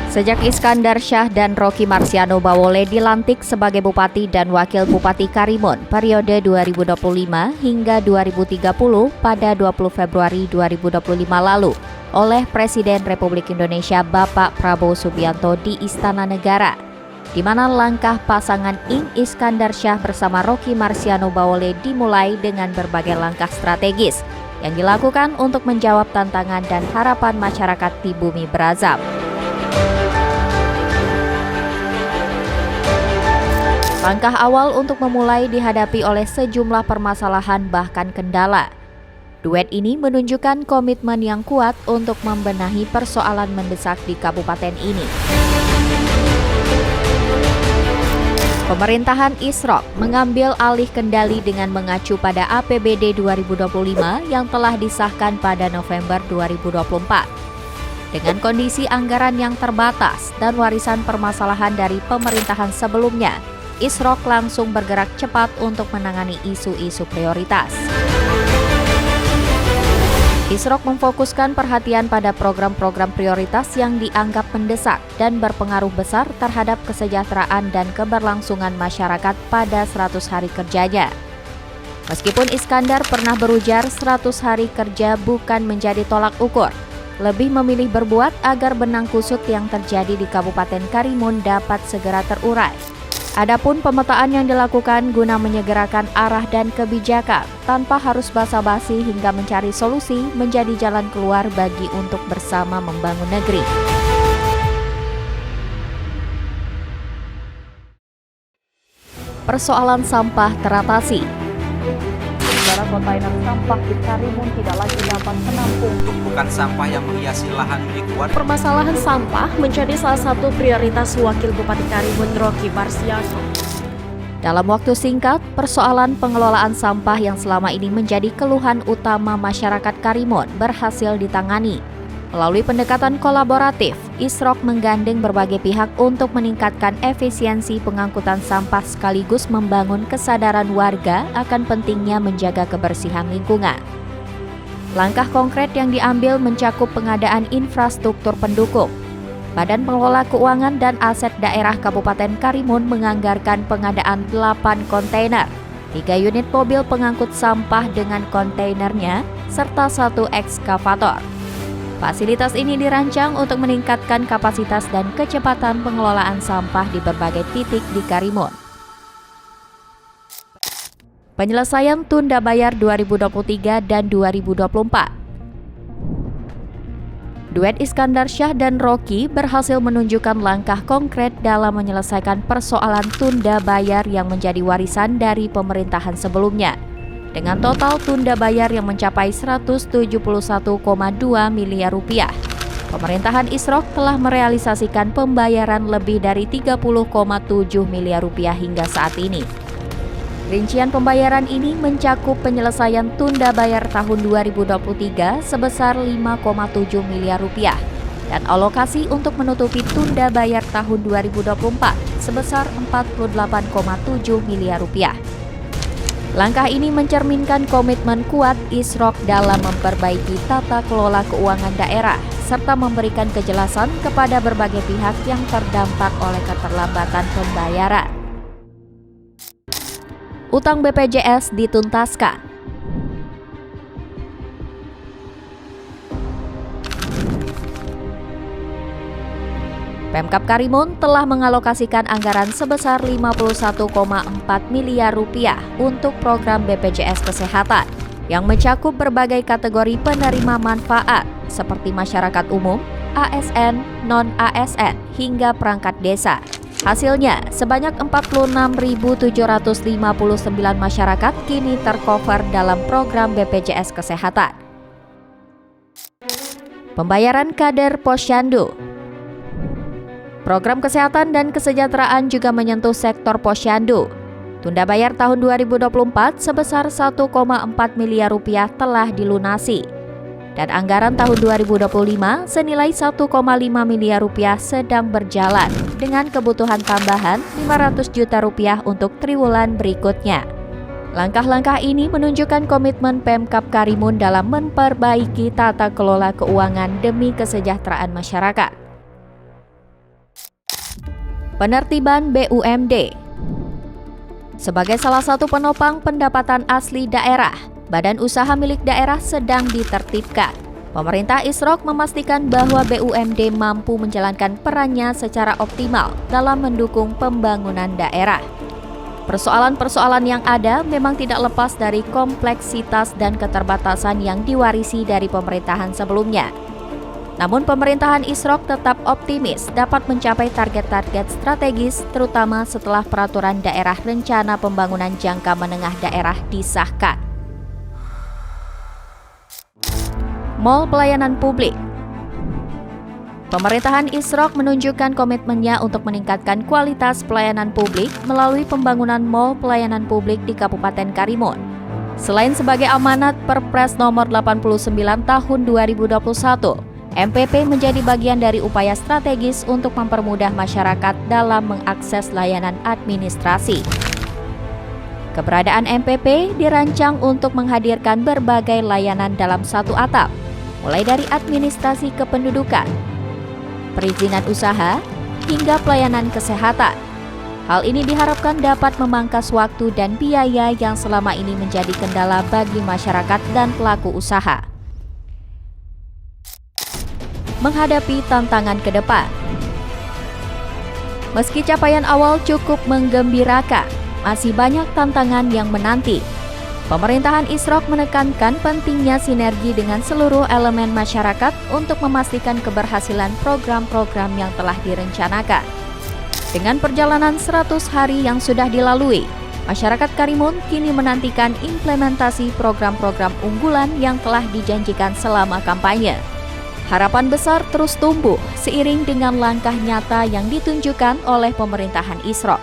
Sejak Iskandar Syah dan Roky Marciano Bawole dilantik sebagai Bupati dan Wakil Bupati Karimun periode 2025 hingga 2030 pada 20 Februari 2025 lalu oleh Presiden Republik Indonesia Bapak Prabowo Subianto di Istana Negara, di mana langkah pasangan Ing Iskandar Syah bersama Roky Marciano Bawole dimulai dengan berbagai langkah strategis yang dilakukan untuk menjawab tantangan dan harapan masyarakat di Bumi Berazam. Langkah awal untuk memulai dihadapi oleh sejumlah permasalahan bahkan kendala. Duet ini menunjukkan komitmen yang kuat untuk membenahi persoalan mendesak di kabupaten ini. Pemerintahan Isrok mengambil alih kendali dengan mengacu pada APBD 2025 yang telah disahkan pada November 2024. Dengan kondisi anggaran yang terbatas dan warisan permasalahan dari pemerintahan sebelumnya, Isrok langsung bergerak cepat untuk menangani isu-isu prioritas. Isrok memfokuskan perhatian pada program-program prioritas yang dianggap mendesak dan berpengaruh besar terhadap kesejahteraan dan keberlangsungan masyarakat pada 100 hari kerjanya. Meskipun Iskandar pernah berujar 100 hari kerja bukan menjadi tolak ukur, lebih memilih berbuat agar benang kusut yang terjadi di Kabupaten Karimun dapat segera terurai. Adapun pemetaan yang dilakukan guna menyegerakan arah dan kebijakan tanpa harus basa-basi hingga mencari solusi menjadi jalan keluar bagi untuk bersama membangun negeri. Persoalan sampah teratasi. Sementara kontainer sampah di Karimun tidak lagi dapat menampung tumpukan sampah yang menghiasi lahan milik warga. Permasalahan sampah menjadi salah satu prioritas Wakil Bupati Karimun Roky Marciano. Dalam waktu singkat, persoalan pengelolaan sampah yang selama ini menjadi keluhan utama masyarakat Karimun berhasil ditangani. Melalui pendekatan kolaboratif, Isrok menggandeng berbagai pihak untuk meningkatkan efisiensi pengangkutan sampah sekaligus membangun kesadaran warga akan pentingnya menjaga kebersihan lingkungan. Langkah konkret yang diambil mencakup pengadaan infrastruktur pendukung. Badan Pengelola Keuangan dan Aset Daerah Kabupaten Karimun menganggarkan pengadaan 8 kontainer, 3 unit mobil pengangkut sampah dengan kontainernya, serta 1 ekskavator. Fasilitas ini dirancang untuk meningkatkan kapasitas dan kecepatan pengelolaan sampah di berbagai titik di Karimun. Penyelesaian tunda bayar 2023 dan 2024. Duet Iskandar Syah dan Roky berhasil menunjukkan langkah konkret dalam menyelesaikan persoalan tunda bayar yang menjadi warisan dari pemerintahan sebelumnya. Dengan total tunda bayar yang mencapai 171,2 miliar rupiah. Pemerintahan Isrok telah merealisasikan pembayaran lebih dari 30,7 miliar rupiah hingga saat ini. Rincian pembayaran ini mencakup penyelesaian tunda bayar tahun 2023 sebesar 5,7 miliar rupiah dan alokasi untuk menutupi tunda bayar tahun 2024 sebesar 48,7 miliar rupiah. Langkah ini mencerminkan komitmen kuat Isrok dalam memperbaiki tata kelola keuangan daerah serta memberikan kejelasan kepada berbagai pihak yang terdampak oleh keterlambatan pembayaran. Utang BPJS dituntaskan. Pemkab Karimun telah mengalokasikan anggaran sebesar 51,4 miliar rupiah untuk program BPJS Kesehatan yang mencakup berbagai kategori penerima manfaat seperti masyarakat umum, ASN, non-ASN, hingga perangkat desa. Hasilnya, sebanyak 46.759 masyarakat kini tercover dalam program BPJS Kesehatan. Pembayaran kader Posyandu. Program kesehatan dan kesejahteraan juga menyentuh sektor Posyandu. Tunda bayar tahun 2024 sebesar 1,4 miliar rupiah telah dilunasi. Dan anggaran tahun 2025 senilai 1,5 miliar rupiah sedang berjalan dengan kebutuhan tambahan 500 juta rupiah untuk triwulan berikutnya. Langkah-langkah ini menunjukkan komitmen Pemkab Karimun dalam memperbaiki tata kelola keuangan demi kesejahteraan masyarakat. Penertiban BUMD. Sebagai salah satu penopang pendapatan asli daerah, badan usaha milik daerah sedang ditertibkan. Pemerintah Isrok memastikan bahwa BUMD mampu menjalankan perannya secara optimal dalam mendukung pembangunan daerah. Persoalan-persoalan yang ada memang tidak lepas dari kompleksitas dan keterbatasan yang diwarisi dari pemerintahan sebelumnya. Namun pemerintahan Isrok tetap optimis dapat mencapai target-target strategis, terutama setelah peraturan daerah rencana pembangunan jangka menengah daerah disahkan. Mall pelayanan publik. Pemerintahan Isrok menunjukkan komitmennya untuk meningkatkan kualitas pelayanan publik melalui pembangunan mall pelayanan publik di Kabupaten Karimun. Selain sebagai amanat Perpres nomor 89 tahun 2021, MPP menjadi bagian dari upaya strategis untuk mempermudah masyarakat dalam mengakses layanan administrasi. Keberadaan MPP dirancang untuk menghadirkan berbagai layanan dalam satu atap, mulai dari administrasi kependudukan, perizinan usaha, hingga pelayanan kesehatan. Hal ini diharapkan dapat memangkas waktu dan biaya yang selama ini menjadi kendala bagi masyarakat dan pelaku usaha. Menghadapi tantangan ke depan. Meski capaian awal cukup menggembirakan, masih banyak tantangan yang menanti. Pemerintahan Isrok menekankan pentingnya sinergi dengan seluruh elemen masyarakat untuk memastikan keberhasilan program-program yang telah direncanakan. Dengan perjalanan 100 hari yang sudah dilalui, masyarakat Karimun kini menantikan implementasi program-program unggulan yang telah dijanjikan selama kampanye. Harapan besar terus tumbuh seiring dengan langkah nyata yang ditunjukkan oleh pemerintahan Isrok.